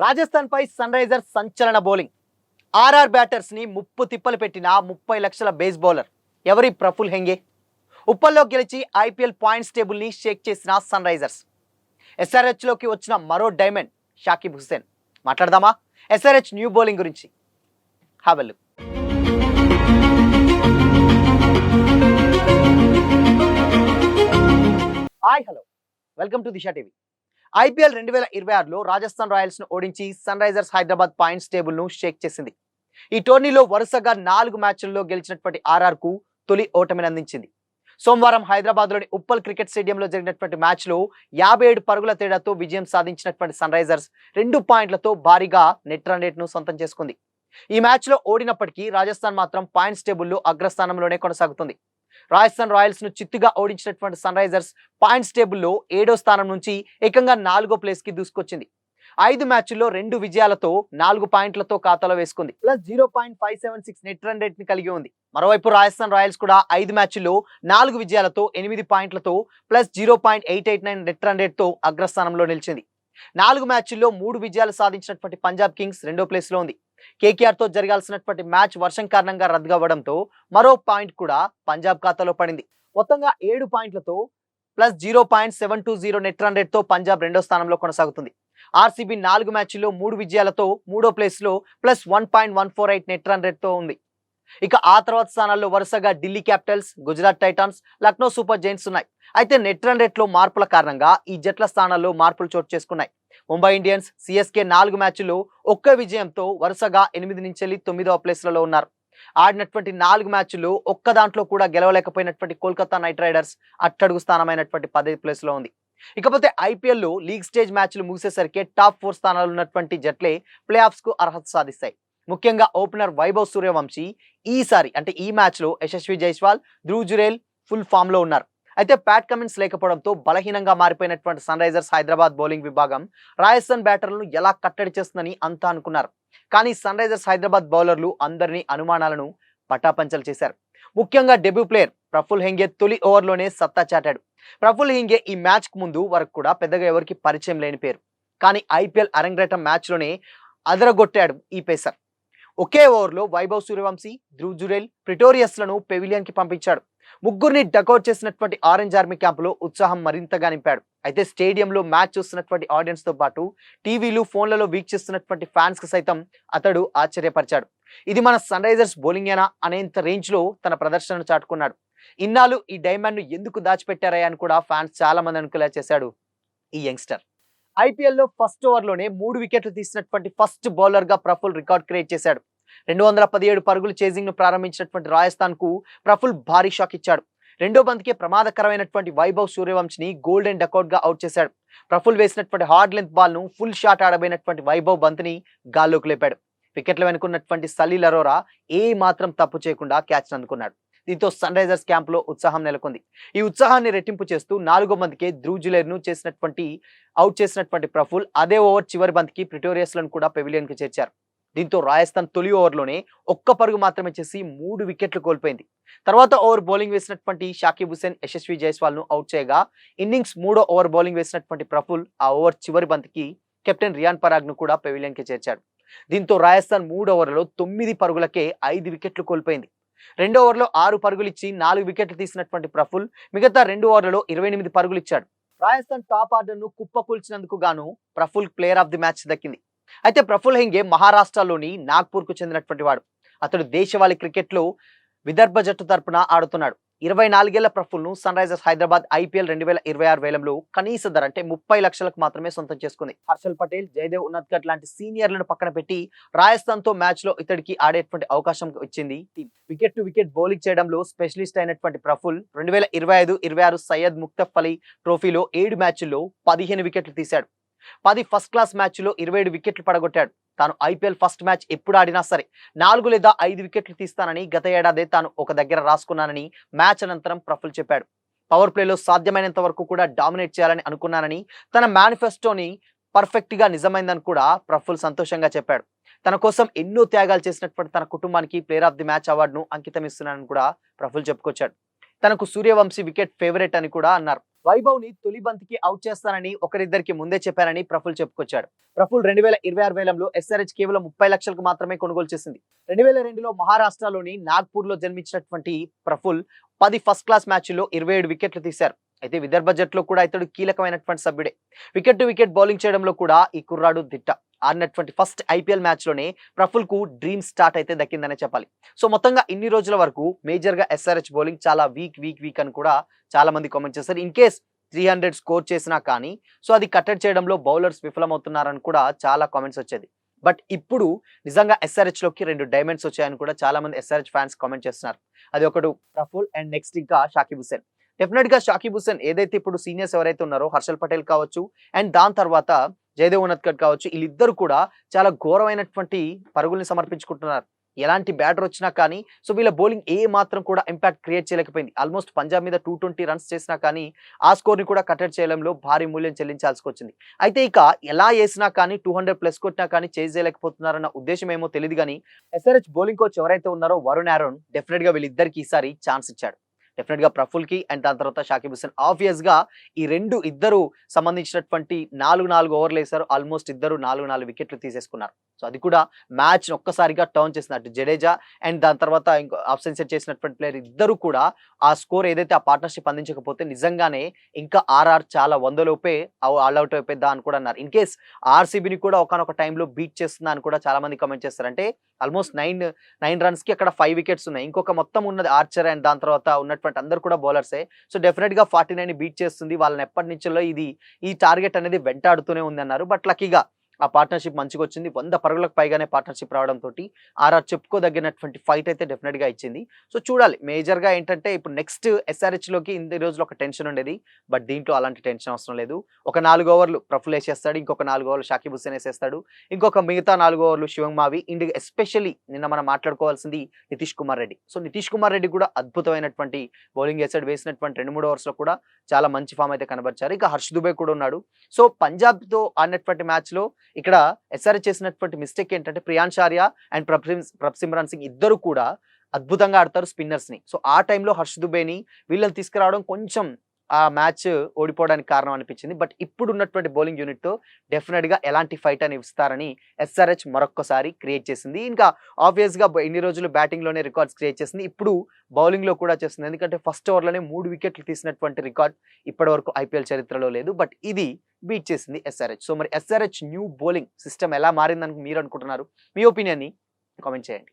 రాజస్థాన్ పై sun Risers సంచలన bowling. RR batters ని ముప్పు తిప్పలు పెట్టిన 30 లక్షల బేస్ బౌలర్ ఎవరి ప్రఫుల్ హెంగే. ఉప్పల్లో గెలిచి ఐపీఎల్ పాయింట్స్ టేబుల్ ని షేక్ చేసిన సన్ రైజర్స్. ఎస్ఆర్హెచ్ లోకి వచ్చిన మరో డైమండ్ షాకిబ్ హుసేన్. మాట్లాడదామా ఎస్ఆర్హెచ్ న్యూ బౌలింగ్ గురించి? Have a look. Hi hello, welcome to Disha TV. IPL 2026లో రాజస్థాన్ రాయల్స్ ను ఓడించి Sunrisers Hyderabad points table ను షేక్ చేసింది. ఈ టోర్నీలో వరుసగా 4 మ్యాచ్ల్లో గెలిచినటువంటి ఆర్ఆర్ కు తొలి ఓటమిని అందించింది. సోమవారం హైదరాబాద్ లోని ఉప్పల్ క్రికెట్ స్టేడియంలో జరిగినటువంటి మ్యాచ్ లో 57 పరుగుల తేడాతో విజయం సాధించినటువంటి సన్ రైజర్స్ 2 పాయింట్లతో భారీగా నెట్ రన్ రేట్ ను సొంతం చేసుకుంది. ఈ మ్యాచ్ లో ఓడినప్పటికీ రాజస్థాన్ మాత్రం పాయింట్స్ టేబుల్లో అగ్రస్థానంలోనే కొనసాగుతుంది. రాజస్థాన్ రాయల్స్ ను చిత్తుగా ఓడించినటువంటి సన్ రైజర్స్ పాయింట్స్ టేబుల్లో 7వ స్థానం నుంచి ఏకంగా 4వ ప్లేస్ కి దూసుకొచ్చింది. 5 మ్యాచ్ల్లో 2 విజయాలతో 4 పాయింట్లతో ఖాతాలో వేసుకుంది. ప్లస్ 0.576 నెట్ రన్ రేట్ ని కలిగి ఉంది. మరోవైపు రాజస్థాన్ రాయల్స్ కూడా 5 మ్యాచ్ల్లో 4 విజయాలతో 8 పాయింట్లతో ప్లస్ 0.889 నెట్ రన్ రేట్ తో అగ్రస్థానంలో నిలిచింది. 4 మ్యాచ్ల్లో 3 విజయాలు సాధించినటువంటి పంజాబ్ కింగ్స్ 2వ ప్లేస్ లో ఉంది. కేకేఆర్ తో జరగాల్సినటువంటి మ్యాచ్ వర్షం కారణంగా రద్దు అవ్వడంతో మరో పాయింట్ కూడా పంజాబ్ ఖాతాలో పడింది. మొత్తంగా 7 పాయింట్లతో ప్లస్ 0.720 నెట్ రన్ రేట్ తో పంజాబ్ 2వ స్థానంలో కొనసాగుతుంది. ఆర్సీబీ 4 మ్యాచ్ల్లో 3 విజయాలతో 3వ ప్లేస్ లో ప్లస్ 1.148 నెట్ రన్ రేట్ తో ఉంది. ఇక ఆ తర్వాత స్థానాల్లో వరుసగా Delhi Capitals, Gujarat Titans, Lucknow super Giants ఉన్నాయి. అయితే నెట్ రన్ రేట్ లో మార్పుల కారణంగా ఈ జట్ల స్థానాల్లో మార్పులు చోటు చేసుకున్నాయి. ముంబై ఇండియన్స్, సిఎస్కే 4 మ్యాచ్ల్లో 1 విజయంతో వరుసగా 8 నుంచి 9వ ప్లేస్లలో ఉన్నారు. ఆడినటువంటి 4 మ్యాచ్ల్లో ఒక్క దాంట్లో కూడా గెలవలేకపోయినటువంటి కోల్కతా నైట్ రైడర్స్ అట్టడుగు స్థానమైనటువంటి 10వ ప్లేస్ లో ఉంది. ఇకపోతే ఐపీఎల్ లో లీగ్ స్టేజ్ మ్యాచ్లు ముగిసేసరికి టాప్ 4 స్థానాలు ఉన్నటువంటి జట్లే ప్లే ఆఫ్స్ కు అర్హత సాధిస్తాయి. ముఖ్యంగా ఓపెనర్ వైభవ్ సూర్యవంశీ ఈసారి అంటే ఈ మ్యాచ్ లో యశస్వి జైస్వాల్, ధ్రువ్ జురేల్ ఫుల్ ఫామ్ లో ఉన్నారు. అయితే ప్యాట్ కమిన్స్ లేకపోవడంతో బలహీనంగా మారిపోయినటువంటి సన్ రైజర్స్ హైదరాబాద్ బౌలింగ్ విభాగం రాజస్థాన్ బ్యాటర్లను ఎలా కట్టడి చేస్తుందని అంతా అనుకున్నారు. కానీ సన్ రైజర్స్ హైదరాబాద్ బౌలర్లు అందరినీ అనుమానాలను పటాపంచలు చేశారు. ముఖ్యంగా డెబ్యూ ప్లేయర్ ప్రఫుల్ హెంగే తొలి ఓవర్లోనే సత్తా చాటాడు. ప్రఫుల్ హెంగే ఈ మ్యాచ్ కు ముందు వరకు కూడా పెద్దగా ఎవరికి పరిచయం లేని పేరు. కానీ ఐపీఎల్ అరంగేట్రం మ్యాచ్ లోనే అదరగొట్టాడు ఈ పేసర్. ఒకే ఓవర్లో వైభవ్ సూర్యవంశీ, ధ్రువ్ జురేల్, ప్రిటోరియస్ లను పెవిలియన్ కి పంపించాడు. ముగ్గురిని డకౌట్ చేసినటువంటి ఆరెంజ్ ఆర్మీ క్యాంపులో ఉత్సాహం మరింతగా నింపాడు. అయితే స్టేడియంలో మ్యాచ్ చూస్తున్నటువంటి ఆడియన్స్ తో పాటు టీవీలు, ఫోన్లలో వీక్షిస్తున్నటువంటి ఫ్యాన్స్ కి సైతం అతడు ఆశ్చర్యపరిచాడు. ఇది మన సన్ రైజర్స్ బౌలింగేనా అనేంత రేంజ్ లో తన ప్రదర్శనను చాటుకున్నాడు. ఇన్నాళ్ళు ఈ డైమండ్ ను ఎందుకు దాచిపెట్టారా అని కూడా ఫ్యాన్స్ చాలా మంది అనుకునేలా చేశాడు ఈ యంగ్స్టర్. ఐపీఎల్ లో ఫస్ట్ ఓవర్ లోనే 3 వికెట్లు తీసినటువంటి ఫస్ట్ బౌలర్ గా ప్రఫుల్ రికార్డ్ క్రియేట్ చేశాడు. 217 పరుగులు చేజింగ్ ను ప్రారంభించినటువంటి రాజస్థాన్ కు ప్రఫుల్ భారీ షాక్ ఇచ్చాడు. 2వ బంతికే ప్రమాదకరమైనటువంటి వైభవ్ సూర్యవంశిని గోల్డెన్ డకౌట్ గా అవుట్ చేశాడు. ప్రఫుల్ వేసినటువంటి హార్డ్ లెంత్ బాల్ ను ఫుల్ షాట్ ఆడబోయినటువంటి వైభవ్ బంతిని గాల్లోకి లేపాడు. వికెట్ల వెనుకున్నటువంటి సలీల్ అరోరా ఏ మాత్రం తప్పు చేయకుండా క్యాచ్ అందుకున్నాడు. దీంతో సన్ రైజర్స్ క్యాంప్ లో ఉత్సాహం నెలకొంది. ఈ ఉత్సాహాన్ని రెట్టింపు చేస్తూ 4వ బంతికే ధ్రువ్ జురేల్ ను అవుట్ చేసినటువంటి ప్రఫుల్ అదే ఓవర్ చివరి బంతికి ప్రిటోరియస్ లను కూడా పెవిలియన్ కి చేర్చారు. దీంతో రాజస్థాన్ తొలి ఓవర్లోనే 1 పరుగు మాత్రమే చేసి 3 వికెట్లు కోల్పోయింది. తర్వాత ఓవర్ బౌలింగ్ వేసినటువంటి షాకిబ్ హుసేన్ యశస్వి జైస్వాల్ ను అవుట్ చేయగా ఇన్నింగ్స్ 3వ ఓవర్ బౌలింగ్ వేసినటువంటి ప్రఫుల్ ఆ ఓవర్ చివరి బంతికి కెప్టెన్ రియాన్ పరాగ్ ను కూడా పెవిలియన్ కి చేర్చాడు. దీంతో రాజస్థాన్ 3 ఓవర్లలో 9 పరుగులకే 5 వికెట్లు కోల్పోయింది. 2వ ఓవర్లో 6 పరుగులు ఇచ్చి 4 వికెట్లు తీసినటువంటి ప్రఫుల్ మిగతా 2 ఓవర్లలో 28 పరుగులు ఇచ్చాడు. రాజస్థాన్ టాప్ ఆర్డర్ ను కుప్పకూల్చినందుకు గాను Praful player of the match దక్కింది. అయితే ప్రఫుల్ హెంగే మహారాష్ట్రలోని నాగ్పూర్ కు చెందినటువంటి వాడు. అతడు దేశవాళీ క్రికెట్ లో విదర్భ జట్టు తరపున ఆడుతున్నాడు. 24 ఏళ్ల ప్రఫుల్ ను సన్ రైజర్స్ హైదరాబాద్ ఐపీఎల్ 2026 వేలంలో కనీస ధర అంటే 30 లక్షలకు మాత్రమే సొంతం చేసుకుంది. హర్షల్ పటేల్, జయదేవ్ ఉన్నత్కట్ లాంటి సీనియర్లను పక్కన పెట్టి రాజస్థాన్ తో మ్యాచ్ లో ఇతడికి ఆడేటువంటి అవకాశం ఇచ్చింది team. Wicket to wicket bowling చేయడంలో స్పెషలిస్ట్ అయినటువంటి ప్రఫుల్ 2025-26 సయ్యద్ ముక్తఫ్ అలీ ట్రోఫీలో 7 మ్యాచ్ల్లో 15 వికెట్లు తీశాడు. 10 ఫస్ట్ క్లాస్ మ్యాచ్లో 27 వికెట్లు పడగొట్టాడు. తాను ఐపీఎల్ ఫస్ట్ మ్యాచ్ ఎప్పుడు ఆడినా సరే 4 లేదా 5 వికెట్లు తీస్తానని గత ఏడాదే తాను ఒక దగ్గర రాసుకున్నానని మ్యాచ్ అనంతరం ప్రఫుల్ చెప్పాడు. పవర్ ప్లేలో సాధ్యమైనంత వరకు కూడా డామినేట్ చేయాలని అనుకున్నానని, తన మేనిఫెస్టోని పర్ఫెక్ట్ గా నిజమైందని కూడా ప్రఫుల్ సంతోషంగా చెప్పాడు. తన కోసం ఎన్నో త్యాగాలు చేసినటువంటి తన కుటుంబానికి ప్లేయర్ ఆఫ్ ది మ్యాచ్ అవార్డును అంకితం ఇస్తున్నానని కూడా ప్రఫుల్ చెప్పుకొచ్చాడు. తనకు సూర్యవంశీ వికెట్ ఫేవరెట్ అని కూడా అన్నారు. వైభవ్‌ని తొలి బంతికి ఔట్ చేస్తానని ఒకరిద్దరికి ముందే చెప్పారని ప్రఫుల్ చెప్పుకొచ్చాడు. ప్రఫుల్ 2026 వేలంలో ఎస్ఆర్‌హెచ్ కేవలం 30 లక్షలకు మాత్రమే కొనుగోలు చేసింది. 2002లో మహారాష్ట్రలోని నాగ్పూర్‌లో జన్మించినటువంటి ప్రఫుల్ 10 ఫస్ట్ క్లాస్ మ్యాచ్‌ల్లో 27 వికెట్లు తీశారు. అయితే విదర్భ జట్టులో కూడా ఇతడు కీలకమైనటువంటి సభ్యుడే. వికెట్ టు వికెట్ బౌలింగ్ చేయడంలో కూడా ఈ కుర్రాడు దిట్ట. ఆడినటువంటి ఫస్ట్ ఐపీఎల్ మ్యాచ్‌లోనే ప్రఫుల్‌కు డ్రీమ్ స్టార్ట్ అయితే దక్కిందనే చెప్పాలి. సో మొత్తంగా ఇన్ని రోజుల వరకు మేజర్‌గా ఎస్ఆర్‌హెచ్ బౌలింగ్ చాలా వీక్ అని కూడా చాలా మంది కామెంట్ చేశారు. ఇన్ కేస్ 300 స్కోర్ చేసినా కానీ సో అది కట్టడి చేయడంలో బౌలర్స్ విఫలమవుతున్నారని కూడా చాలా కామెంట్స్ వచ్చేది. బట్ ఇప్పుడు నిజంగా ఎస్ఆర్‌హెచ్‌లోకి 2 డైమండ్స్ వచ్చాయని కూడా చాలా మంది ఎస్ఆర్‌హెచ్ ఫ్యాన్స్ కామెంట్ చేస్తున్నారు. అది ఒకడు ప్రఫుల్ అండ్ నెక్స్ట్ ఇంకా షాకిబ్ హుసేన్. డెఫినెట్‌గా షాకిబ్ హుసేన్ ఏదైతే ఇప్పుడు సీనియర్స్ ఎవరైతే ఉన్నారో హర్షల్ పటేల్ కావచ్చు అండ్ దాని తర్వాత జయదేవ్ ఉన్నత్కట్ కావచ్చు వీళ్ళిద్దరు కూడా చాలా ఘోరమైనటువంటి పరుగుల్ని సమర్పించుకుంటున్నారు. ఎలాంటి బ్యాటర్ వచ్చినా కానీ సో వీళ్ళ బౌలింగ్ ఏ మాత్రం కూడా ఇంపాక్ట్ క్రియేట్ చేయలేకపోయింది. ఆల్మోస్ట్ పంజాబ్ మీద 220 రన్స్ చేసినా కానీ ఆ స్కోర్‌ని కూడా కట్టడి చేయడంలో భారీ మూల్యం చెల్లించాల్సి వచ్చింది. అయితే ఇక ఎలా ఏసినా కానీ 200 ప్లస్ కొట్టినా కానీ చేజ్ చేయలేకపోతున్నారన్న ఉద్దేశం ఏమో తెలీదు గానీ ఎస్ఆర్‌హెచ్ బౌలింగ్ కోచ్ ఎవరైతే ఉన్నారో వరుణ్ ఆరోన్ డెఫినెట్‌గా వీళ్ళిద్దరికీ ఈసారి ఛాన్స్ ఇచ్చాడు. డెఫినెట్‌గా ప్రఫుల్‌కి అండ్ దాని తర్వాత షాకిబ్ హుసేన్ ఆబ్వియస్‌గా ఈ ఇద్దరు సంబంధించినటువంటి 4 ఓవర్లు వేశారు. ఆల్మోస్ట్ ఇద్దరు 4 వికెట్లు తీసేసుకున్నారు. సో అది కూడా మ్యాచ్‌ని ఒక్కసారిగా టర్న్ చేసింది. అటు జడేజా అండ్ దాని తర్వాత ఇంకో ఆఫ్ సెంచరీ చేసినటువంటి ప్లేయర్ ఇద్దరు కూడా ఆ స్కోర్ ఏదైతే ఆ పార్ట్నర్‌షిప్ అందించకపోతే నిజంగానే ఇంకా ఆర్ఆర్ చాలా 100 లోపే ఆల్ అవుట్ అయిపోద్దా అని కూడా అన్నారు. ఇన్ కేస్ ఆర్‌సీబీని కూడా ఒకానొక టైంలో బీట్ చేస్తుందా అని కూడా చాలా మంది కామెంట్ చేస్తారు. అంటే ఆల్మోస్ట్ 9 రన్స్‌కి అక్కడ 5 వికెట్స్ ఉన్నాయి. ఇంకొక మొత్తం ఉన్నది ఆర్చర్ అండ్ దాని తర్వాత ఉన్నటువంటి అందరూ కూడా బౌలర్సే. సో డెఫినెట్‌గా 49ని బీట్ చేస్తుంది. వాళ్ళని ఎప్పటినుంచో ఈ టార్గెట్ అనేది వెంటాడుతూనే ఉందన్నారు. బట్ లక్కీగా ఆ పార్ట్నర్‌షిప్ మంచిగొచ్చింది. 100 పరుగులకు పైగానే పార్ట్నర్‌షిప్ రావడంతోటి ఆర్ఆర్ చెప్పుకోదగినటువంటి ఫైట్ అయితే డెఫినెట్‌గా ఇచ్చింది. సో చూడాలి. మేజర్‌గా ఏంటంటే ఇప్పుడు నెక్స్ట్ ఎస్ఆర్‌హెచ్‌లోకి ఇన్ని రోజులు ఒక టెన్షన్ ఉండేది. బట్ దీంట్లో అలాంటి టెన్షన్ అవసరం లేదు. ఒక 4 ఓవర్లు ప్రఫుల్ ఏసేస్తాడు. ఇంకొక 4 ఓవర్లు షాకిబ్ హుసేన్ ఏసేస్తాడు. ఇంకొక మిగతా 4 ఓవర్లు శివం మావి. ఇండ్ ఎస్పెషల్లీ నిన్న మనం మాట్లాడుకోవాల్సింది నితీష్ కుమార్ రెడ్డి. సో నితీష్ కుమార్ రెడ్డి కూడా అద్భుతమైనటువంటి బౌలింగ్ ఏసాడు. వేసినటువంటి 2, 3 ఓవర్స్‌లో కూడా చాలా మంచి ఫామ్ అయితే కనబరిచారు. ఇక హర్ష్ దుబే కూడా ఉన్నాడు. సో పంజాబ్‌తో ఆడినటువంటి మ్యాచ్‌లో ఇక్కడ ఎస్ఆర్‌హెచ్ చేసినటువంటి మిస్టేక్ ఏంటంటే ప్రియాంష్ ఆర్య అండ్ ప్రభ్ సిమ్రాన్ సింగ్ ఇద్దరు కూడా అద్భుతంగా ఆడతారు స్పిన్నర్స్‌ని. సో ఆ టైంలో హర్ష్ దుబేని వీళ్ళని తీసుకురావడం కొంచెం ఆ మ్యాచ్ ఓడిపోవడానికి కారణం అనిపించింది. బట్ ఇప్పుడు ఉన్నటువంటి బౌలింగ్ యూనిట్‌తో డెఫినెట్‌గా ఎలాంటి ఫైట్ అని ఇస్తారని ఎస్ఆర్‌హెచ్ మరొక్కసారి క్రియేట్ చేసింది. ఇంకా ఆబ్వియస్‌గా ఇన్ని రోజులు బ్యాటింగ్‌లోనే రికార్డ్స్ క్రియేట్ చేసింది. ఇప్పుడు బౌలింగ్‌లో కూడా చేస్తుంది. ఎందుకంటే ఫస్ట్ ఓవర్‌లోనే 3 వికెట్లు తీసినటువంటి రికార్డ్ ఇప్పటివరకు ఐపీఎల్ చరిత్రలో లేదు. బట్ ఇది బీట్ చేసింది ఎస్ఆర్‌హెచ్. సో మరి ఎస్ఆర్‌హెచ్ న్యూ బౌలింగ్ సిస్టమ్ ఎలా మారిందని మీరు అనుకుంటున్నారు? మీ ఒపీనియన్‌ని కామెంట్ చేయండి.